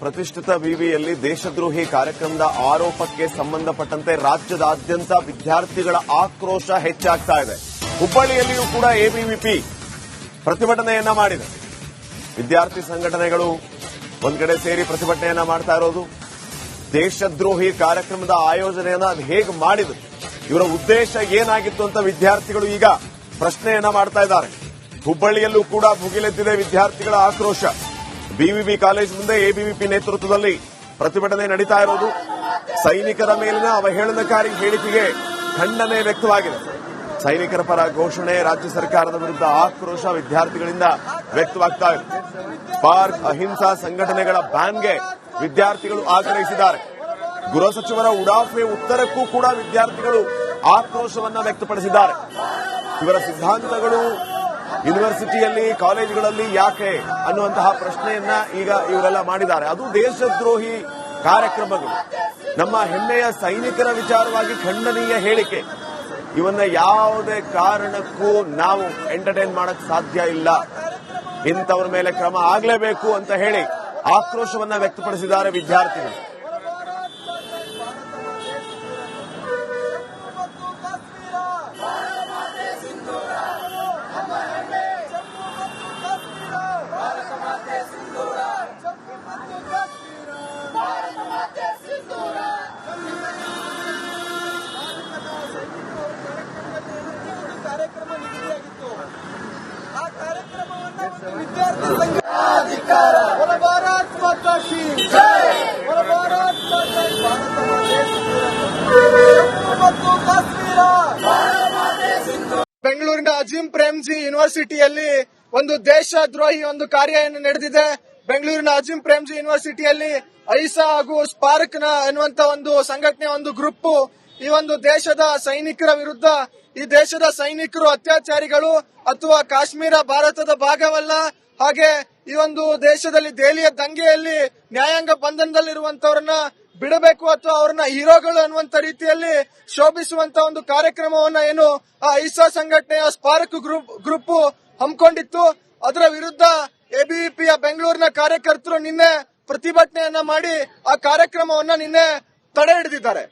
ಪ್ರತಿಷ್ಠಿತ ವಿವಿಯಲ್ಲಿ ದೇಶದ್ರೋಹಿ ಕಾರ್ಯಕ್ರಮದ ಆರೋಪಕ್ಕೆ ಸಂಬಂಧಪಟ್ಟಂತೆ ರಾಜ್ಯದಾದ್ಯಂತ ವಿದ್ಯಾರ್ಥಿಗಳ ಆಕ್ರೋಶ ಹೆಚ್ಚಾಗ್ತಾ ಇದೆ. ಹುಬ್ಬಳ್ಳಿಯಲ್ಲಿಯೂ ಕೂಡ ಎಬಿವಿಪಿ ಪ್ರತಿಭಟನೆಯನ್ನ ಮಾಡಿದೆ. ವಿದ್ಯಾರ್ಥಿ ಸಂಘಟನೆಗಳು ಒಂದ್ ಕಡೆ ಸೇರಿ ಪ್ರತಿಭಟನೆಯನ್ನ ಮಾಡ್ತಾ ಇರೋದು. ದೇಶದ್ರೋಹಿ ಕಾರ್ಯಕ್ರಮದ ಆಯೋಜನೆಯನ್ನ ಅದು ಹೇಗೆ ಮಾಡಿದ್ರು, ಇವರ ಉದ್ದೇಶ ಏನಾಗಿತ್ತು ಅಂತ ವಿದ್ಯಾರ್ಥಿಗಳು ಈಗ ಪ್ರಶ್ನೆಯನ್ನ ಮಾಡ್ತಾ ಇದ್ದಾರೆ. ಹುಬ್ಬಳ್ಳಿಯಲ್ಲೂ ಕೂಡ ಭುಗಿಲೆದ್ದಿದೆ ವಿದ್ಯಾರ್ಥಿಗಳ ಆಕ್ರೋಶ. ಬಿವಿಬಿ ಕಾಲೇಜ್ ಮುಂದೆ ಎಬಿವಿಪಿ ನೇತೃತ್ವದಲ್ಲಿ ಪ್ರತಿಭಟನೆ ನಡೀತಾ ಇರೋದು. ಸೈನಿಕರ ಮೇಲಿನ ಅವಹೇಳನಕಾರಿ ಹೇಳಿಕೆಗೆ ಖಂಡನೆ ವ್ಯಕ್ತವಾಗಿದೆ. ಸೈನಿಕರ ಪರ ಘೋಷಣೆ, ರಾಜ್ಯ ಸರ್ಕಾರದ ವಿರುದ್ಧ ಆಕ್ರೋಶ ವಿದ್ಯಾರ್ಥಿಗಳಿಂದ ವ್ಯಕ್ತವಾಗ್ತಾ ಇದೆ. ಪಾರ್ಕ್ ಅಹಿಂಸಾ ಸಂಘಟನೆಗಳ ಬ್ಯಾನ್ಗೆ ವಿದ್ಯಾರ್ಥಿಗಳು ಆಗ್ರಹಿಸಿದ್ದಾರೆ. ಗೃಹ ಸಚಿವರ ಉಡಾಫೆ ಉತ್ತರಕ್ಕೂ ಕೂಡ ವಿದ್ಯಾರ್ಥಿಗಳು ಆಕ್ರೋಶವನ್ನ ವ್ಯಕ್ತಪಡಿಸಿದ್ದಾರೆ. ಇವರ ಸಿದ್ಧಾಂತಗಳು ಯೂನಿವರ್ಸಿಟಿಯಲ್ಲಿ, ಕಾಲೇಜುಗಳಲ್ಲಿ ಯಾಕೆ ಅನ್ನುವಂತಹ ಪ್ರಶ್ನೆಯನ್ನ ಈಗ ಇವರೆಲ್ಲ ಮಾಡಿದ್ದಾರೆ. ಅದು ದೇಶದ್ರೋಹಿ ಕಾರ್ಯಕ್ರಮಗಳು, ನಮ್ಮ ಹೆಮ್ಮೆಯ ಸೈನಿಕರ ವಿಚಾರವಾಗಿ ಖಂಡನೀಯ ಹೇಳಿಕೆ. ಇವನ್ನ ಯಾವುದೇ ಕಾರಣಕ್ಕೂ ನಾವು ಎಂಟರ್ಟೈನ್ ಮಾಡಕ್ ಸಾಧ್ಯ ಇಲ್ಲ. ಇಂಥವ್ರ ಮೇಲೆ ಕ್ರಮ ಆಗಲೇಬೇಕು ಅಂತ ಹೇಳಿ ಆಕ್ರೋಶವನ್ನ ವ್ಯಕ್ತಪಡಿಸಿದ್ದಾರೆ ವಿದ್ಯಾರ್ಥಿಗಳು. ಬೆಂಗಳೂರಿನ ಅಜೀಂ ಪ್ರೇಮ್ಜಿ ಯೂನಿವರ್ಸಿಟಿಯಲ್ಲಿ ಒಂದು ದೇಶದ್ರೋಹಿ ಒಂದು ಕಾರ್ಯ ನಡೆದಿದೆ. ಬೆಂಗಳೂರಿನ ಅಜೀಂ ಪ್ರೇಮ್ಜಿ ಯೂನಿವರ್ಸಿಟಿಯಲ್ಲಿ ಐಸಾ ಹಾಗೂ ಸ್ಪಾರ್ಕ್ ಎನ್ನುವಂತ ಒಂದು ಸಂಘಟನೆ, ಒಂದು ಗ್ರೂಪ್ ಈ ಒಂದು ದೇಶದ ಸೈನಿಕರ ವಿರುದ್ಧ, ಈ ದೇಶದ ಸೈನಿಕರು ಅತ್ಯಾಚಾರಿಗಳು ಅಥವಾ ಕಾಶ್ಮೀರ ಭಾರತದ ಭಾಗವಲ್ಲ, ಹಾಗೆ ಈ ಒಂದು ದೇಶದಲ್ಲಿ ದೆಹಲಿಯ ದಂಗೆಯಲ್ಲಿ ನ್ಯಾಯಾಂಗ ಬಂಧನದಲ್ಲಿರುವಂತವರನ್ನ ಬಿಡಬೇಕು ಅಥವಾ ಅವರನ್ನ ಹೀರೋಗಳು ಅನ್ನುವಂತ ರೀತಿಯಲ್ಲಿ ಶೋಭಿಸುವಂತ ಒಂದು ಕಾರ್ಯಕ್ರಮವನ್ನ ಏನು ಐಸಾ ಸಂಘಟನೆಯ ಸ್ಪಾರ್ಕ್ ಗ್ರೂಪ್ ಹಮ್ಮಿಕೊಂಡಿತ್ತು. ಅದರ ವಿರುದ್ಧ ಎಬಿವಿಪಿಯ ಬೆಂಗಳೂರಿನ ಕಾರ್ಯಕರ್ತರು ನಿನ್ನೆ ಪ್ರತಿಭಟನೆಯನ್ನ ಮಾಡಿ ಆ ಕಾರ್ಯಕ್ರಮವನ್ನ ನಿನ್ನೆ ತಡೆ ಹಿಡಿದಿದ್ದಾರೆ.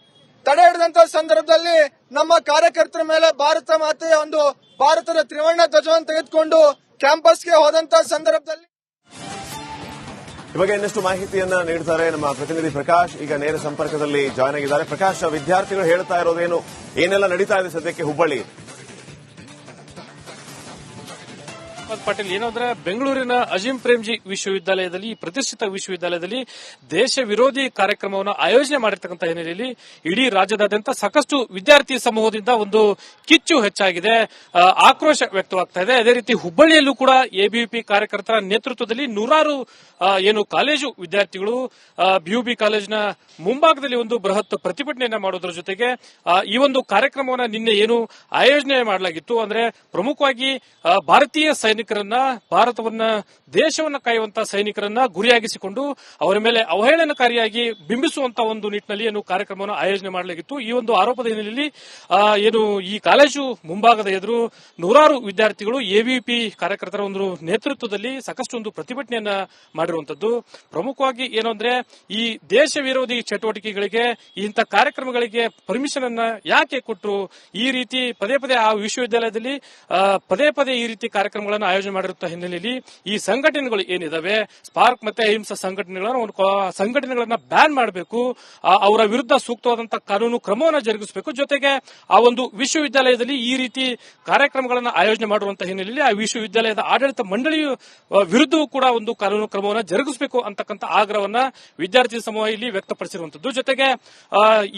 ತಡೆ ಹಿಡಿದಂತ ಸಂದರ್ಭದಲ್ಲಿ ನಮ್ಮ ಕಾರ್ಯಕರ್ತರ ಮೇಲೆ ಭಾರತ ಮಾತೆಯ ಒಂದು ಭಾರತದ ತ್ರಿವರ್ಣ ಧ್ವಜವನ್ನು ತೆಗೆದುಕೊಂಡು ಕ್ಯಾಂಪಸ್ಗೆ ಹೋದಂತ ಸಂದರ್ಭದಲ್ಲಿ ಈ ಬಗ್ಗೆ ಇನ್ನಷ್ಟು ಮಾಹಿತಿಯನ್ನ ನೀಡ್ತಾರೆ ನಮ್ಮ ಪ್ರತಿನಿಧಿ ಪ್ರಕಾಶ್. ಈಗ ನೇರ ಸಂಪರ್ಕದಲ್ಲಿ ಜಾಯ್ನ್ ಆಗಿದ್ದಾರೆ. ಪ್ರಕಾಶ್, ವಿದ್ಯಾರ್ಥಿಗಳು ಹೇಳ್ತಾ ಇರೋದೇನು, ಏನೆಲ್ಲ ನಡೀತಾ ಇದೆ ಸದ್ಯಕ್ಕೆ ಹುಬ್ಬಳ್ಳಿ? ಪಾಟೀಲ್, ಏನಂದ್ರೆ ಬೆಂಗಳೂರಿನ ಅಜೀಂ ಪ್ರೇಮ್ಜಿ ವಿಶ್ವವಿದ್ಯಾಲಯದಲ್ಲಿ, ಪ್ರತಿಷ್ಠಿತ ವಿಶ್ವವಿದ್ಯಾಲಯದಲ್ಲಿ ದೇಶ ವಿರೋಧಿ ಕಾರ್ಯಕ್ರಮವನ್ನು ಆಯೋಜನೆ ಮಾಡಿರ್ತಕ್ಕಂಥ ಹಿನ್ನೆಲೆಯಲ್ಲಿ ಇಡೀ ರಾಜ್ಯದಾದ್ಯಂತ ಸಾಕಷ್ಟು ವಿದ್ಯಾರ್ಥಿ ಸಮೂಹದಿಂದ ಒಂದು ಕಿಚ್ಚು ಹೆಚ್ಚಾಗಿದೆ, ಆಕ್ರೋಶ ವ್ಯಕ್ತವಾಗ್ತಾ ಇದೆ. ಅದೇ ರೀತಿ ಹುಬ್ಬಳ್ಳಿಯಲ್ಲೂ ಕೂಡ ಎಬಿವಿಪಿ ಕಾರ್ಯಕರ್ತರ ನೇತೃತ್ವದಲ್ಲಿ ನೂರಾರು ಏನು ಕಾಲೇಜು ವಿದ್ಯಾರ್ಥಿಗಳು ಬಿಯುಬಿ ಕಾಲೇಜಿನ ಮುಂಭಾಗದಲ್ಲಿ ಒಂದು ಬೃಹತ್ ಪ್ರತಿಭಟನೆಯನ್ನ ಮಾಡೋದ್ರ ಜೊತೆಗೆ ಈ ಒಂದು ಕಾರ್ಯಕ್ರಮವನ್ನು ನಿನ್ನೆ ಏನು ಆಯೋಜನೆ ಮಾಡಲಾಗಿತ್ತು ಅಂದ್ರೆ ಪ್ರಮುಖವಾಗಿ ಭಾರತೀಯ ಸೈನಿಕರನ್ನ, ಭಾರತವನ್ನ, ದೇಶವನ್ನ ಕಾಯುವಂತಹ ಸೈನಿಕರನ್ನ ಗುರಿಯಾಗಿಸಿಕೊಂಡು ಅವರ ಮೇಲೆ ಅವಹೇಳನಕಾರಿಯಾಗಿ ಬಿಂಬಿಸುವಂತಹ ಒಂದು ನಿಟ್ಟಿನಲ್ಲಿ ಏನು ಕಾರ್ಯಕ್ರಮವನ್ನು ಆಯೋಜನೆ ಮಾಡಲಾಗಿತ್ತು. ಈ ಒಂದು ಆರೋಪದ ಹಿನ್ನೆಲೆಯಲ್ಲಿ ಏನು ಈ ಕಾಲೇಜು ಮುಂಭಾಗದ ಎದುರು ನೂರಾರು ವಿದ್ಯಾರ್ಥಿಗಳು ಎಬಿವಿಪಿ ಕಾರ್ಯಕರ್ತರ ಒಂದು ನೇತೃತ್ವದಲ್ಲಿ ಸಾಕಷ್ಟು ಒಂದು ಪ್ರತಿಭಟನೆಯನ್ನ ಮಾಡಿರುವಂತದ್ದು. ಪ್ರಮುಖವಾಗಿ ಏನು ಅಂದ್ರೆ ಈ ದೇಶ ವಿರೋಧಿ ಚಟುವಟಿಕೆಗಳಿಗೆ, ಇಂಥ ಕಾರ್ಯಕ್ರಮಗಳಿಗೆ ಪರ್ಮಿಷನ್ ಅನ್ನ ಯಾಕೆ ಕೊಟ್ಟರು, ಈ ರೀತಿ ಪದೇ ಪದೇ ಆ ವಿಶ್ವವಿದ್ಯಾಲಯದಲ್ಲಿ ಪದೇ ಪದೇ ಈ ರೀತಿ ಕಾರ್ಯಕ್ರಮಗಳನ್ನು ಆಯೋಜನೆ ಮಾಡಿರುವ ಹಿನ್ನೆಲೆಯಲ್ಲಿ ಈ ಸಂಘಟನೆಗಳು ಏನಿದಾವೆ, ಸ್ಪಾರ್ಕ್ ಮತ್ತೆ ಅಹಿಂಸಾ ಸಂಘಟನೆಗಳನ್ನ ಬ್ಯಾನ್ ಮಾಡಬೇಕು, ಅವರ ವಿರುದ್ಧ ಸೂಕ್ತವಾದಂತಹ ಕಾನೂನು ಕ್ರಮವನ್ನು ಜರುಗಿಸಬೇಕು. ಜೊತೆಗೆ ಆ ಒಂದು ವಿಶ್ವವಿದ್ಯಾಲಯದಲ್ಲಿ ಈ ರೀತಿ ಕಾರ್ಯಕ್ರಮಗಳನ್ನು ಆಯೋಜನೆ ಮಾಡುವಂತಹ ಹಿನ್ನೆಲೆಯಲ್ಲಿ ಆ ವಿಶ್ವವಿದ್ಯಾಲಯದ ಆಡಳಿತ ಮಂಡಳಿಯು ವಿರುದ್ಧವೂ ಕೂಡ ಒಂದು ಕಾನೂನು ಕ್ರಮವನ್ನು ಜರುಗಿಸಬೇಕು ಅಂತಕ್ಕಂಥ ಆಗ್ರಹವನ್ನ ವಿದ್ಯಾರ್ಥಿ ಸಮೂಹ ಇಲ್ಲಿ ವ್ಯಕ್ತಪಡಿಸಿರುವಂತದ್ದು. ಜೊತೆಗೆ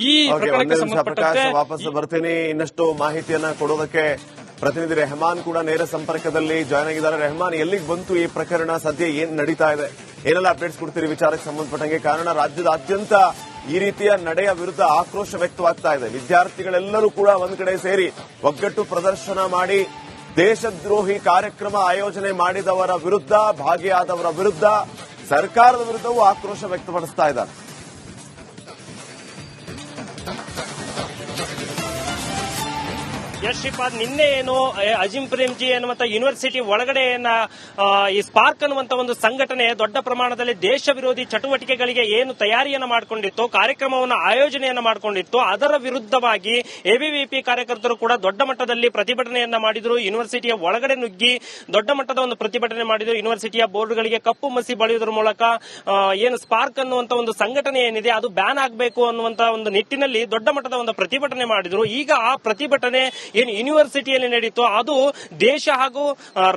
ಈ ಪ್ರಕರಣಕ್ಕೆ ಸಂಬಂಧಪಟ್ಟಂತೆ ವಾಪಸ್ ಬರ್ತೀನಿ. ಇನ್ನಷ್ಟು ಮಾಹಿತಿಯನ್ನ ಕೊಡೋದಕ್ಕೆ ಪ್ರತಿನಿಧಿ ರೆಹಮಾನ್ ಕೂಡ ನೇರ ಸಂಪರ್ಕದಲ್ಲಿ ಜಾಯ್ನ್ ಆಗಿದ್ದಾರೆ. ರೆಹಮಾನ್, ಎಲ್ಲಿಗೆ ಬಂತು ಈ ಪ್ರಕರಣ, ಸದ್ಯ ಏನ್ ನಡೀತಾ ಇದೆ, ಏನೆಲ್ಲ ಅಪ್ಡೇಟ್ಸ್ ಕೊಡ್ತೀರಿ ವಿಚಾರಕ್ಕೆ ಸಂಬಂಧಪಟ್ಟಂಗೆ? ಕಾರಣ ರಾಜ್ಯದಾದ್ಯಂತ ಈ ರೀತಿಯ ನಡೆಯ ವಿರುದ್ಧ ಆಕ್ರೋಶ ವ್ಯಕ್ತವಾಗ್ತಾ ಇದೆ. ವಿದ್ಯಾರ್ಥಿಗಳೆಲ್ಲರೂ ಕೂಡ ಒಂದ್ ಕಡೆ ಸೇರಿ ಒಗ್ಗಟ್ಟು ಪ್ರದರ್ಶನ ಮಾಡಿ ದೇಶದ್ರೋಹಿ ಕಾರ್ಯಕ್ರಮ ಆಯೋಜನೆ ಮಾಡಿದವರ ವಿರುದ್ಧ, ಭಾಗಿಯಾದವರ ವಿರುದ್ಧ, ಸರ್ಕಾರದ ವಿರುದ್ಧವೂ ಆಕ್ರೋಶ ವ್ಯಕ್ತಪಡಿಸ್ತಾ ಇದ್ದಾರೆ. ಶ್ರೀಪಾದ್, ನಿನ್ನೆ ಏನು ಅಜಿಂ ಪ್ರೇಮ್ಜಿ ಅನ್ನುವಂತ ಯೂನಿವರ್ಸಿಟಿ ಒಳಗಡೆ ಈ ಸ್ಪಾರ್ಕ್ ಅನ್ನುವಂತ ಒಂದು ಸಂಘಟನೆ ದೊಡ್ಡ ಪ್ರಮಾಣದಲ್ಲಿ ದೇಶ ವಿರೋಧಿ ಚಟುವಟಿಕೆಗಳಿಗೆ ಏನು ತಯಾರಿಯನ್ನ ಮಾಡಿಕೊಂಡಿತ್ತು, ಕಾರ್ಯಕ್ರಮವನ್ನು ಆಯೋಜನೆಯನ್ನ ಮಾಡಿಕೊಂಡಿತ್ತು, ಅದರ ವಿರುದ್ಧವಾಗಿ ಎಬಿವಿಪಿ ಕಾರ್ಯಕರ್ತರು ಕೂಡ ದೊಡ್ಡ ಮಟ್ಟದಲ್ಲಿ ಪ್ರತಿಭಟನೆಯನ್ನ ಮಾಡಿದ್ರು. ಯೂನಿವರ್ಸಿಟಿಯ ಒಳಗಡೆ ನುಗ್ಗಿ ದೊಡ್ಡ ಮಟ್ಟದ ಒಂದು ಪ್ರತಿಭಟನೆ ಮಾಡಿದ್ರು. ಯೂನಿವರ್ಸಿಟಿಯ ಬೋರ್ಡ್ಗಳಿಗೆ ಕಪ್ಪು ಮಸಿ ಬಳಿಯುವುದರ ಮೂಲಕ ಏನು ಸ್ಪಾರ್ಕ್ ಅನ್ನುವಂತ ಒಂದು ಸಂಘಟನೆ ಏನಿದೆ ಅದು ಬ್ಯಾನ್ ಆಗಬೇಕು ಅನ್ನುವಂತ ಒಂದು ನಿಟ್ಟಿನಲ್ಲಿ ದೊಡ್ಡ ಮಟ್ಟದ ಒಂದು ಪ್ರತಿಭಟನೆ ಮಾಡಿದ್ರು. ಈಗ ಆ ಪ್ರತಿಭಟನೆ ಏನು ಯೂನಿವರ್ಸಿಟಿಯಲ್ಲಿ ನಡೀತು ಅದು ದೇಶ ಹಾಗೂ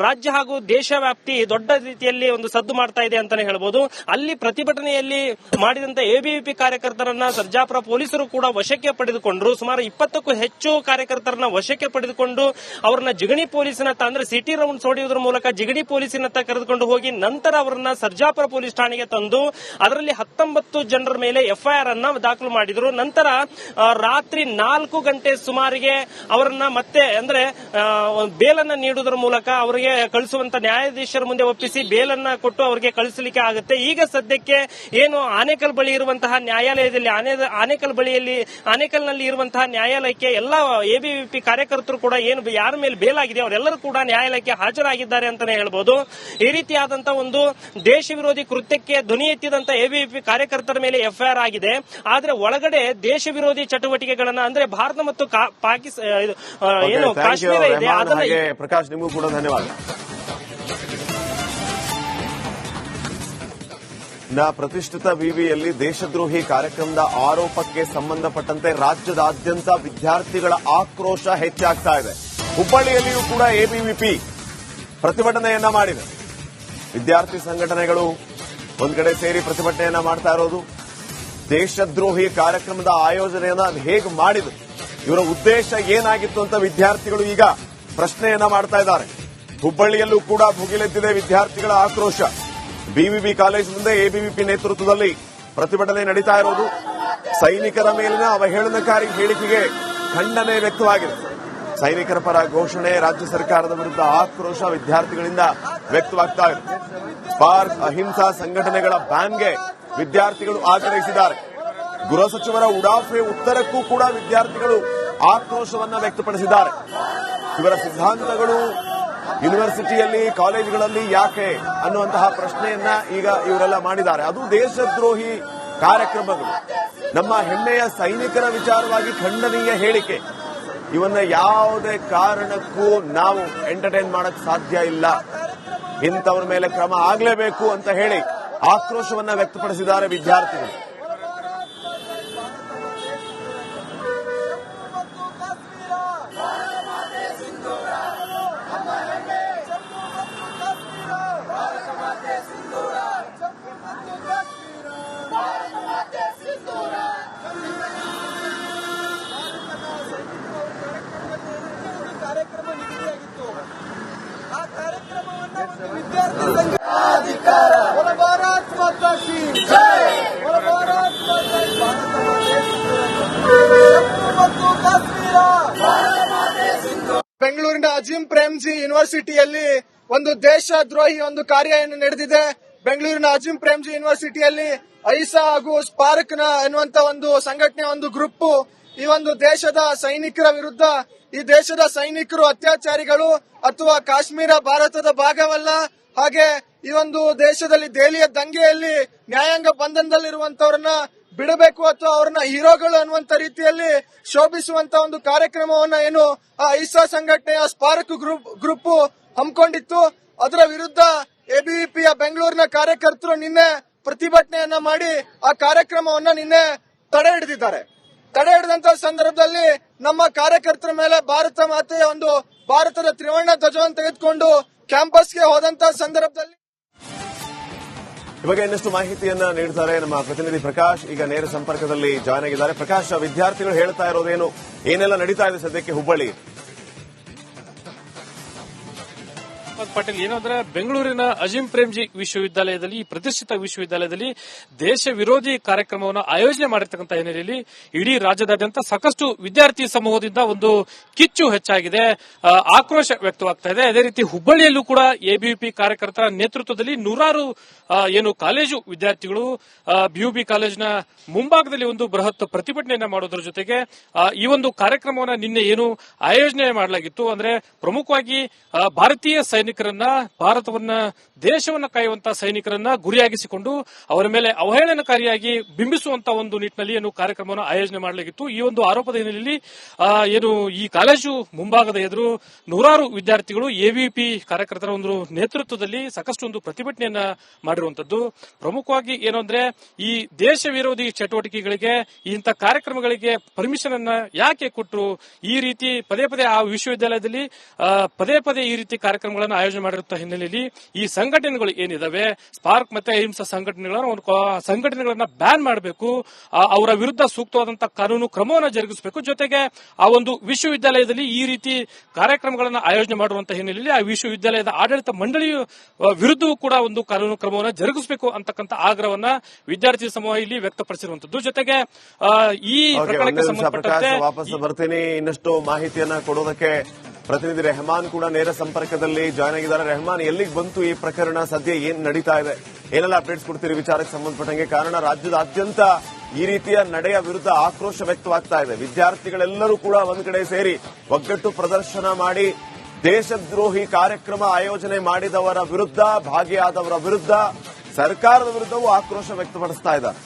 ರಾಜ್ಯ ಹಾಗೂ ದೇಶವ್ಯಾಪ್ತಿ ದೊಡ್ಡ ರೀತಿಯಲ್ಲಿ ಒಂದು ಸದ್ದು ಮಾಡ್ತಾ ಇದೆ ಅಂತಾನೆ ಹೇಳ್ಬೋದು. ಅಲ್ಲಿ ಪ್ರತಿಭಟನೆಯಲ್ಲಿ ಮಾಡಿದಂತ ಎಬಿವಿಪಿ ಕಾರ್ಯಕರ್ತರನ್ನ ಸರ್ಜಾಪುರ ಪೊಲೀಸರು ಕೂಡ ವಶಕ್ಕೆ ಪಡೆದುಕೊಂಡ್ರು. ಸುಮಾರು 20ಕ್ಕೂ ಹೆಚ್ಚು ಕಾರ್ಯಕರ್ತರನ್ನ ವಶಕ್ಕೆ ಪಡೆದುಕೊಂಡು ಅವರನ್ನ ಜಿಗಣಿ ಪೊಲೀಸಿನತ್ತ ಅಂದ್ರೆ ಸಿಟಿ ರೌಂಡ್ಸ್ ಹೊಡೆಯುವುದರ ಮೂಲಕ ಜಿಗಣಿ ಪೊಲೀಸಿನತ್ತ ಕರೆದುಕೊಂಡು ಹೋಗಿ ನಂತರ ಅವರನ್ನ ಸರ್ಜಾಪುರ ಪೊಲೀಸ್ ಠಾಣೆಗೆ ತಂದು ಅದರಲ್ಲಿ 19 ಜನರ ಮೇಲೆ ಎಫ್ಐಆರ್ ಅನ್ನ ದಾಖಲು ಮಾಡಿದ್ರು. ನಂತರ ರಾತ್ರಿ 4 ಗಂಟೆ ಸುಮಾರಿಗೆ ಅವರನ್ನ ಮತ್ತೆ ಅಂದ್ರೆ ಬೇಲನ್ನ ನೀಡುವುದರ ಮೂಲಕ ಅವರಿಗೆ ಕಳಿಸುವಂತ ನ್ಯಾಯಾಧೀಶರ ಮುಂದೆ ಒಪ್ಪಿಸಿ ಬೇಲನ್ನ ಕೊಟ್ಟು ಅವರಿಗೆ ಕಳಿಸಲಿಕ್ಕೆ ಆಗುತ್ತೆ. ಈಗ ಸದ್ಯಕ್ಕೆ ಏನು ಆನೇಕಲ್ ಬಳಿ ಇರುವಂತಹ ನ್ಯಾಯಾಲಯದಲ್ಲಿ ಆನೇಕಲ್ನಲ್ಲಿ ಇರುವಂತಹ ನ್ಯಾಯಾಲಯಕ್ಕೆ ಎಲ್ಲ ಎಬಿವಿಪಿ ಕಾರ್ಯಕರ್ತರು ಕೂಡ ಏನು ಯಾರ ಮೇಲೆ ಬೇಲಾಗಿದೆ ಅವರೆಲ್ಲರೂ ಕೂಡ ನ್ಯಾಯಾಲಯಕ್ಕೆ ಹಾಜರಾಗಿದ್ದಾರೆ ಅಂತಾನೆ ಹೇಳ್ಬೋದು. ಈ ರೀತಿಯಾದಂತಹ ಒಂದು ದೇಶ ವಿರೋಧಿ ಕೃತ್ಯಕ್ಕೆ ಧ್ವನಿ ಎತ್ತಿದಂತ ಎಬಿವಿಪಿ ಕಾರ್ಯಕರ್ತರ ಮೇಲೆ ಎಫ್ಐಆರ್ ಆಗಿದೆ. ಆದ್ರೆ ಒಳಗಡೆ ದೇಶ ವಿರೋಧಿ ಚಟುವಟಿಕೆಗಳನ್ನ ಅಂದ್ರೆ ಭಾರತ ಮತ್ತು ಏನು ಕಾಶ್ಮೀರ ಇದೆ ಅದನ್ನ ಪ್ರಕಾಶ್, ನಿಮಗೂ ಕೂಡ ಧನ್ಯವಾದ. ಪ್ರತಿಷ್ಠಿತ ವಿವಿಯಲ್ಲಿ ದೇಶದ್ರೋಹಿ ಕಾರ್ಯಕ್ರಮದ ಆರೋಪಕ್ಕೆ ಸಂಬಂಧಪಟ್ಟಂತೆ ರಾಜ್ಯದಾದ್ಯಂತ ವಿದ್ಯಾರ್ಥಿಗಳ ಆಕ್ರೋಶ ಹೆಚ್ಚಾಗ್ತಾ ಇದೆ. ಹುಬ್ಬಳ್ಳಿಯಲ್ಲಿಯೂ ಕೂಡ ಎಬಿವಿಪಿ ಪ್ರತಿಭಟನೆಯನ್ನ ಮಾಡಿದೆ. ವಿದ್ಯಾರ್ಥಿ ಸಂಘಟನೆಗಳು ಒಂದ್ ಕಡೆ ಸೇರಿ ಪ್ರತಿಭಟನೆಯನ್ನ ಮಾಡ್ತಾ ಇರೋದು. ದೇಶದ್ರೋಹಿ ಕಾರ್ಯಕ್ರಮದ ಆಯೋಜನೆಯನ್ನ ಹೇಗೆ ಮಾಡಿದ್ರು, ಇವರ ಉದ್ದೇಶ ಏನಾಗಿತ್ತು ಅಂತ ವಿದ್ಯಾರ್ಥಿಗಳು ಈಗ ಪ್ರಶ್ನೆಯನ್ನ ಮಾಡ್ತಾ ಇದ್ದಾರೆ. ಹುಬ್ಬಳ್ಳಿಯಲ್ಲೂ ಕೂಡ ಭುಗಿಲೆದ್ದಿದೆ ವಿದ್ಯಾರ್ಥಿಗಳ ಆಕ್ರೋಶ. ಬಿವಿಬಿ ಕಾಲೇಜ್ ಮುಂದೆ ಎಬಿವಿಪಿ ನೇತೃತ್ವದಲ್ಲಿ ಪ್ರತಿಭಟನೆ ನಡೀತಾ ಇರೋದು. ಸೈನಿಕರ ಮೇಲಿನ ಅವಹೇಳನಕಾರಿ ಹೇಳಿಕೆಗೆ ಖಂಡನೆ ವ್ಯಕ್ತವಾಗಿದೆ. ಸೈನಿಕರ ಪರ ಘೋಷಣೆ, ರಾಜ್ಯ ಸರ್ಕಾರದ ವಿರುದ್ಧ ಆಕ್ರೋಶ ವಿದ್ಯಾರ್ಥಿಗಳಿಂದ ವ್ಯಕ್ತವಾಗ್ತಾ ಇದೆ. ಸ್ಪಾರ್ಕ್ ಅಹಿಂಸಾ ಸಂಘಟನೆಗಳ ಬ್ಯಾನ್ಗೆ ವಿದ್ಯಾರ್ಥಿಗಳು ಆಗ್ರಹಿಸಿದ್ದಾರೆ. ಗೃಹ ಸಚಿವರ ಉಡಾಫೆ ಉತ್ತರಕ್ಕೂ ಕೂಡ ವಿದ್ಯಾರ್ಥಿಗಳು ಆಕ್ರೋಶವನ್ನ ವ್ಯಕ್ತಪಡಿಸಿದ್ದಾರೆ. ಇವರ ಸಿದ್ಧಾಂತಗಳು ಯೂನಿವರ್ಸಿಟಿಯಲ್ಲಿ ಕಾಲೇಜುಗಳಲ್ಲಿ ಯಾಕೆ ಅನ್ನುವಂತಹ ಪ್ರಶ್ನೆಯನ್ನ ಈಗ ಇವರೆಲ್ಲ ಮಾಡಿದ್ದಾರೆ. ಅದು ದೇಶದ್ರೋಹಿ ಕಾರ್ಯಕ್ರಮಗಳು, ನಮ್ಮ ಹೆಮ್ಮೆಯ ಸೈನಿಕರ ವಿಚಾರವಾಗಿ ಖಂಡನೀಯ ಹೇಳಿಕೆ, ಇವನ್ನ ಯಾವುದೇ ಕಾರಣಕ್ಕೂ ನಾವು ಎಂಟರ್ಟೈನ್ ಮಾಡಕ್ ಸಾಧ್ಯ ಇಲ್ಲ, ಇಂಥವ್ರ ಮೇಲೆ ಕ್ರಮ ಆಗಲೇಬೇಕು ಅಂತ ಹೇಳಿ ಆಕ್ರೋಶವನ್ನ ವ್ಯಕ್ತಪಡಿಸಿದ್ದಾರೆ ವಿದ್ಯಾರ್ಥಿಗಳು. ಬೆಂಗಳೂರಿನ ಅಜಿಂ ಪ್ರೇಮ್ಜಿ ಯೂನಿವರ್ಸಿಟಿಯಲ್ಲಿ ಒಂದು ದೇಶದ್ರೋಹಿ ಒಂದು ಕಾರ್ಯ ನಡೆದಿದೆ. ಬೆಂಗಳೂರಿನ ಅಜಿಂ ಪ್ರೇಮ್ಜಿ ಯೂನಿವರ್ಸಿಟಿಯಲ್ಲಿ ಐಸಾ ಹಾಗೂ ಸ್ಪಾರ್ಕ್ ಎನ್ನುವಂತ ಒಂದು ಸಂಘಟನೆ ಒಂದು ಗ್ರೂಪ್ ಈ ಒಂದು ದೇಶದ ಸೈನಿಕರ ವಿರುದ್ಧ, ಈ ದೇಶದ ಸೈನಿಕರು ಅತ್ಯಾಚಾರಿಗಳು ಅಥವಾ ಕಾಶ್ಮೀರ ಭಾರತದ ಭಾಗವಲ್ಲ, ಹಾಗೆ ಈ ಒಂದು ದೇಶದಲ್ಲಿ ದೆಹಲಿಯ ದಂಗೆಯಲ್ಲಿ ನ್ಯಾಯಾಂಗ ಬಂಧನದಲ್ಲಿರುವಂತವರನ್ನ ಬಿಡಬೇಕು ಅಥವಾ ಅವ್ರನ್ನ ಹೀರೋಗಳು ಅನ್ನುವಂತ ರೀತಿಯಲ್ಲಿ ಶೋಭಿಸುವಂತ ಒಂದು ಕಾರ್ಯಕ್ರಮವನ್ನ ಏನು ಆ ಐಸಾ ಸಂಘಟನೆಯ ಸ್ಪಾರ್ಕ್ ಗ್ರೂಪ್ ಹಮ್ಮಿಕೊಂಡಿತ್ತು. ಅದರ ವಿರುದ್ಧ ಎಬಿವಿಪಿಯ ಬೆಂಗಳೂರಿನ ಕಾರ್ಯಕರ್ತರು ನಿನ್ನೆ ಪ್ರತಿಭಟನೆಯನ್ನ ಮಾಡಿ ಆ ಕಾರ್ಯಕ್ರಮವನ್ನ ನಿನ್ನೆ ತಡೆ ಹಿಡಿದಿದ್ದಾರೆ. ತಡೆ ಹಿಡಿದಂತ ಸಂದರ್ಭದಲ್ಲಿ ನಮ್ಮ ಕಾರ್ಯಕರ್ತರ ಮೇಲೆ ಭಾರತ ಮಾತೆಯ ಒಂದು ಭಾರತದ ತ್ರಿವರ್ಣ ಧ್ವಜವನ್ನು ತೆಗೆದುಕೊಂಡು ಕ್ಯಾಂಪಸ್ಗೆ ಹೋದಂತ ಸಂದರ್ಭದಲ್ಲಿ ಇವಾಗ ಇನ್ನಷ್ಟು ಮಾಹಿತಿಯನ್ನ ನೀಡ್ತಾರೆ ನಮ್ಮ ಪ್ರತಿನಿಧಿ ಪ್ರಕಾಶ್. ಈಗ ನೇರ ಸಂಪರ್ಕದಲ್ಲಿ ಜಾಯ್ನ್ ಆಗಿದ್ದಾರೆ. ಪ್ರಕಾಶ್, ವಿದ್ಯಾರ್ಥಿಗಳು ಹೇಳ್ತಾ ಇರೋದೇನು, ಏನೆಲ್ಲ ನಡೀತಾ ಇದೆ ಸದ್ಯಕ್ಕೆ ಹುಬ್ಬಳ್ಳಿ? ಪಾಟೀಲ್, ಏನಂದ್ರೆ ಬೆಂಗಳೂರಿನ ಅಜಿಂ ಪ್ರೇಮ್ಜಿ ವಿಶ್ವವಿದ್ಯಾಲಯದಲ್ಲಿ, ಈ ಪ್ರತಿಷ್ಠಿತ ವಿಶ್ವವಿದ್ಯಾಲಯದಲ್ಲಿ ದೇಶ ವಿರೋಧಿ ಕಾರ್ಯಕ್ರಮವನ್ನು ಆಯೋಜನೆ ಮಾಡಿರ್ತಕ್ಕಂಥ ಹಿನ್ನೆಲೆಯಲ್ಲಿ ಇಡೀ ರಾಜ್ಯದಾದ್ಯಂತ ಸಾಕಷ್ಟು ವಿದ್ಯಾರ್ಥಿ ಸಮೂಹದಿಂದ ಒಂದು ಕಿಚ್ಚು ಹೆಚ್ಚಾಗಿದೆ, ಆಕ್ರೋಶ ವ್ಯಕ್ತವಾಗ್ತಾ ಇದೆ. ಅದೇ ರೀತಿ ಹುಬ್ಬಳ್ಳಿಯಲ್ಲೂ ಕೂಡ ಎಬಿವಿಪಿ ಕಾರ್ಯಕರ್ತರ ನೇತೃತ್ವದಲ್ಲಿ ನೂರಾರು ಕಾಲೇಜು ವಿದ್ಯಾರ್ಥಿಗಳು ಬಿಯುಬಿ ಕಾಲೇಜಿನ ಮುಂಭಾಗದಲ್ಲಿ ಒಂದು ಬೃಹತ್ ಪ್ರತಿಭಟನೆಯನ್ನ ಮಾಡೋದ್ರ ಜೊತೆಗೆ ಈ ಒಂದು ಕಾರ್ಯಕ್ರಮವನ್ನು ನಿನ್ನೆ ಆಯೋಜನೆ ಮಾಡಲಾಗಿತ್ತು. ಅಂದ್ರೆ ಪ್ರಮುಖವಾಗಿ ಭಾರತೀಯ ಸೈನಿಕರನ್ನ, ಭಾರತವನ್ನ, ದೇಶವನ್ನ ಕಾಯುವಂತಹ ಸೈನಿಕರನ್ನ ಗುರಿಯಾಗಿಸಿಕೊಂಡು ಅವರ ಮೇಲೆ ಅವಹೇಳನಕಾರಿಯಾಗಿ ಬಿಂಬಿಸುವಂತ ಒಂದು ನಿಟ್ಟಿನಲ್ಲಿ ಕಾರ್ಯಕ್ರಮವನ್ನು ಆಯೋಜನೆ ಮಾಡಲಾಗಿತ್ತು. ಈ ಒಂದು ಆರೋಪದ ಹಿನ್ನೆಲೆಯಲ್ಲಿ ಈ ಕಾಲೇಜು ಮುಂಭಾಗದ ಎದುರು ನೂರಾರು ವಿದ್ಯಾರ್ಥಿಗಳು ಎಬಿವಿಪಿ ಕಾರ್ಯಕರ್ತರ ಒಂದು ನೇತೃತ್ವದಲ್ಲಿ ಸಾಕಷ್ಟು ಒಂದು ಪ್ರತಿಭಟನೆಯನ್ನ ಮಾಡಿರುವಂತದ್ದು. ಪ್ರಮುಖವಾಗಿ ಏನಂದ್ರೆ ಈ ದೇಶ ವಿರೋಧಿ ಚಟುವಟಿಕೆಗಳಿಗೆ, ಇಂಥ ಕಾರ್ಯಕ್ರಮಗಳಿಗೆ ಪರ್ಮಿಷನ್ ಅನ್ನ ಯಾಕೆ ಕೊಟ್ಟರು, ಈ ರೀತಿ ಪದೇ ಪದೇ ಆ ವಿಶ್ವವಿದ್ಯಾಲಯದಲ್ಲಿ ಪದೇ ಪದೇ ಈ ರೀತಿ ಕಾರ್ಯಕ್ರಮಗಳನ್ನು ಆಯೋಜನೆ ಮಾಡಿರುವಂತಹ ಹಿನ್ನೆಲೆಯಲ್ಲಿ ಈ ಸಂಘಟನೆಗಳು ಏನಿದಾವೆ, ಸ್ಪಾರ್ಕ್ ಮತ್ತೆ ಅಹಿಂಸಾ ಸಂಘಟನೆಗಳನ್ನ ಬ್ಯಾನ್ ಮಾಡಬೇಕು, ಅವರ ವಿರುದ್ಧ ಸೂಕ್ತವಾದಂತಹ ಕಾನೂನು ಕ್ರಮವನ್ನು ಜರುಗಿಸಬೇಕು. ಜೊತೆಗೆ ಆ ಒಂದು ವಿಶ್ವವಿದ್ಯಾಲಯದಲ್ಲಿ ಈ ರೀತಿ ಕಾರ್ಯಕ್ರಮಗಳನ್ನು ಆಯೋಜನೆ ಮಾಡುವಂತಹ ಹಿನ್ನೆಲೆಯಲ್ಲಿ ಆ ವಿಶ್ವವಿದ್ಯಾಲಯದ ಆಡಳಿತ ಮಂಡಳಿಯ ವಿರುದ್ಧವೂ ಕೂಡ ಒಂದು ಕಾನೂನು ಕ್ರಮವನ್ನು ಜರುಗಿಸಬೇಕು ಅಂತಕ್ಕಂಥ ಆಗ್ರಹವನ್ನ ವಿದ್ಯಾರ್ಥಿ ಸಮೂಹ ಇಲ್ಲಿ ವ್ಯಕ್ತಪಡಿಸಿರುವಂತದ್ದು. ಜೊತೆಗೆ ಈ ಪ್ರಕರಣಕ್ಕೆ ಸಂಬಂಧಪಟ್ಟಂತೆ ವಾಪಸ್ ಬರ್ತೀನಿ. ಇನ್ನಷ್ಟು ಮಾಹಿತಿಯನ್ನ ಕೊಡೋದಕ್ಕೆ ಪ್ರತಿನಿಧಿ ರೆಹಮಾನ್ ಕೂಡ ನೇರ ಸಂಪರ್ಕದಲ್ಲಿ ಜಾಯ್ನ್ ಆಗಿದ್ದಾರೆ. ರೆಹಮಾನ್, ಎಲ್ಲಿಗೆ ಬಂತು ಈ ಪ್ರಕರಣ, ಸದ್ಯ ಏನ್ ನಡೀತಾ ಇದೆ, ಏನೆಲ್ಲ ಅಪ್ಡೇಟ್ಸ್ ಕೊಡ್ತೀರಿ ವಿಚಾರಕ್ಕೆ ಸಂಬಂಧಪಟ್ಟಂಗೆ? ಕಾರಣ ರಾಜ್ಯದಾದ್ಯಂತ ಈ ರೀತಿಯ ನಡೆಯ ವಿರುದ್ಧ ಆಕ್ರೋಶ ವ್ಯಕ್ತವಾಗ್ತಾ ಇದೆ. ವಿದ್ಯಾರ್ಥಿಗಳೆಲ್ಲರೂ ಕೂಡ ಒಂದ್ ಕಡೆ ಸೇರಿ ಒಗ್ಗಟ್ಟು ಪ್ರದರ್ಶನ ಮಾಡಿ ದೇಶದ್ರೋಹಿ ಕಾರ್ಯಕ್ರಮ ಆಯೋಜನೆ ಮಾಡಿದವರ ವಿರುದ್ಧ, ಭಾಗಿಯಾದವರ ವಿರುದ್ಧ, ಸರ್ಕಾರದ ವಿರುದ್ಧವೂ ಆಕ್ರೋಶ ವ್ಯಕ್ತಪಡಿಸ್ತಾ ಇದ್ದಾರೆ.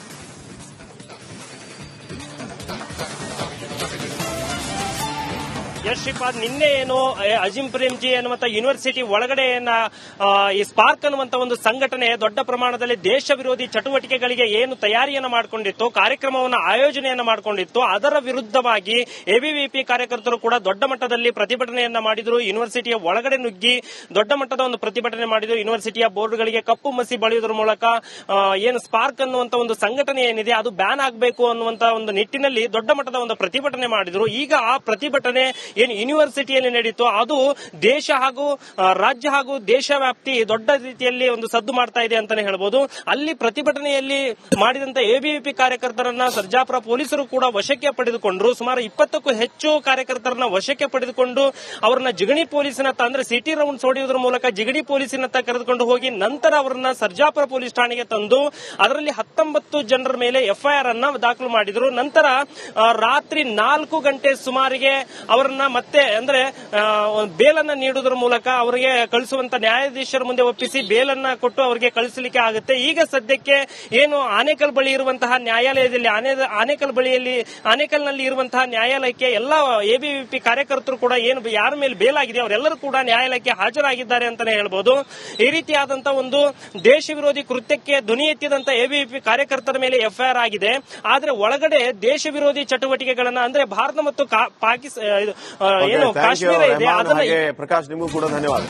ಶ್ರೀಪಾದ್, ನಿನ್ನೆ ಅಜಿಂ ಪ್ರೇಮ್ಜಿ ಅನ್ನುವಂತ ಯೂನಿವರ್ಸಿಟಿ ಒಳಗಡೆ ಈ ಸ್ಪಾರ್ಕ್ ಅನ್ನುವಂತ ಒಂದು ಸಂಘಟನೆ ದೊಡ್ಡ ಪ್ರಮಾಣದಲ್ಲಿ ದೇಶ ವಿರೋಧಿ ಚಟುವಟಿಕೆಗಳಿಗೆ ಏನು ತಯಾರಿಯನ್ನು ಮಾಡಿಕೊಂಡಿತ್ತು, ಕಾರ್ಯಕ್ರಮವನ್ನು ಆಯೋಜನೆಯನ್ನ ಮಾಡಿಕೊಂಡಿತ್ತು, ಅದರ ವಿರುದ್ಧವಾಗಿ ಎಬಿವಿಪಿ ಕಾರ್ಯಕರ್ತರು ಕೂಡ ದೊಡ್ಡ ಮಟ್ಟದಲ್ಲಿ ಪ್ರತಿಭಟನೆಯನ್ನ ಮಾಡಿದ್ರು. ಯೂನಿವರ್ಸಿಟಿಯ ಒಳಗಡೆ ನುಗ್ಗಿ ದೊಡ್ಡ ಮಟ್ಟದ ಒಂದು ಪ್ರತಿಭಟನೆ ಮಾಡಿದ್ರು. ಯೂನಿವರ್ಸಿಟಿಯ ಬೋರ್ಡ್ಗಳಿಗೆ ಕಪ್ಪು ಮಸಿ ಬಳಿಯುವುದರ ಮೂಲಕ ಏನು ಸ್ಪಾರ್ಕ್ ಅನ್ನುವಂತ ಒಂದು ಸಂಘಟನೆ ಏನಿದೆ ಅದು ಬ್ಯಾನ್ ಆಗಬೇಕು ಅನ್ನುವಂತ ಒಂದು ನಿಟ್ಟಿನಲ್ಲಿ ದೊಡ್ಡ ಮಟ್ಟದ ಒಂದು ಪ್ರತಿಭಟನೆ ಮಾಡಿದ್ರು. ಈಗ ಆ ಪ್ರತಿಭಟನೆ ಏನು ಯೂನಿವರ್ಸಿಟಿಯಲ್ಲಿ ನಡೀತು ಅದು ದೇಶ ಹಾಗೂ ರಾಜ್ಯ ಹಾಗೂ ದೇಶ ವ್ಯಾಪ್ತಿ ದೊಡ್ಡ ರೀತಿಯಲ್ಲಿ ಒಂದು ಸದ್ದು ಮಾಡ್ತಾ ಇದೆ ಅಂತಾನೆ ಹೇಳ್ಬೋದು. ಅಲ್ಲಿ ಪ್ರತಿಭಟನೆಯಲ್ಲಿ ಮಾಡಿದಂತ ಎಬಿವಿಪಿ ಕಾರ್ಯಕರ್ತರನ್ನ ಸರ್ಜಾಪುರ ಪೊಲೀಸರು ಕೂಡ ವಶಕ್ಕೆ ಪಡೆದುಕೊಂಡ್ರು. ಸುಮಾರು 20ಕ್ಕೂ ಹೆಚ್ಚು ಕಾರ್ಯಕರ್ತರನ್ನ ವಶಕ್ಕೆ ಪಡೆದುಕೊಂಡು ಅವರನ್ನ ಜಿಗಣಿ ಪೊಲೀಸಿನ ಅಂದ್ರೆ ಸಿಟಿ ರೌಂಡ್ಸ್ ಹೊಡೆಯುವುದರ ಮೂಲಕ ಜಿಗಣಿ ಪೊಲೀಸಿನತ್ತ ಕರೆದುಕೊಂಡು ಹೋಗಿ ನಂತರ ಅವರನ್ನ ಸರ್ಜಾಪುರ ಪೊಲೀಸ್ ಠಾಣೆಗೆ ತಂದು ಅದರಲ್ಲಿ 19 ಜನರ ಮೇಲೆ ಎಫ್ಐಆರ್ ಅನ್ನ ದಾಖಲು ಮಾಡಿದ್ರು. ನಂತರ ರಾತ್ರಿ 4 ಗಂಟೆ ಸುಮಾರಿಗೆ ಅವರನ್ನ ಮತ್ತೆ ಅಂದ್ರೆ ಬೇಲನ್ನ ನೀಡುವುದರ ಮೂಲಕ ಅವರಿಗೆ ಕಳಿಸುವಂತ ನ್ಯಾಯಾಧೀಶರ ಮುಂದೆ ಒಪ್ಪಿಸಿ ಬೇಲನ್ನ ಕೊಟ್ಟು ಅವರಿಗೆ ಕಳಿಸಲಿಕ್ಕೆ ಆಗುತ್ತೆ. ಈಗ ಸದ್ಯಕ್ಕೆ ಏನು ಆನೇಕಲ್ ಬಳಿ ಇರುವಂತಹ ನ್ಯಾಯಾಲಯದಲ್ಲಿ ಆನೇಕಲ್ನಲ್ಲಿ ಇರುವಂತಹ ನ್ಯಾಯಾಲಯಕ್ಕೆ ಎಲ್ಲ ಎಬಿವಿಪಿ ಕಾರ್ಯಕರ್ತರು ಕೂಡ ಏನು ಯಾರ ಮೇಲೆ ಬೇಲಾಗಿದೆ ಅವರೆಲ್ಲರೂ ಕೂಡ ನ್ಯಾಯಾಲಯಕ್ಕೆ ಹಾಜರಾಗಿದ್ದಾರೆ ಅಂತಾನೆ ಹೇಳ್ಬೋದು. ಈ ರೀತಿಯಾದಂತಹ ಒಂದು ದೇಶ ವಿರೋಧಿ ಕೃತ್ಯಕ್ಕೆ ಧ್ವನಿ ಎತ್ತಿದಂತ ಎಬಿವಿಪಿ ಕಾರ್ಯಕರ್ತರ ಮೇಲೆ ಎಫ್ಐಆರ್ ಆಗಿದೆ. ಆದ್ರೆ ಒಳಗಡೆ ದೇಶ ವಿರೋಧಿ ಚಟುವಟಿಕೆಗಳನ್ನ ಅಂದ್ರೆ ಭಾರತ ಮತ್ತು ಪಾಕಿಸ್ತಾನ ಏನು ಕಾಶ್ಮೀರ ಇದೆ ಅದನ್ನ ಪ್ರಕಾಶ್, ನಿಮಗೂ ಕೂಡ ಧನ್ಯವಾದ.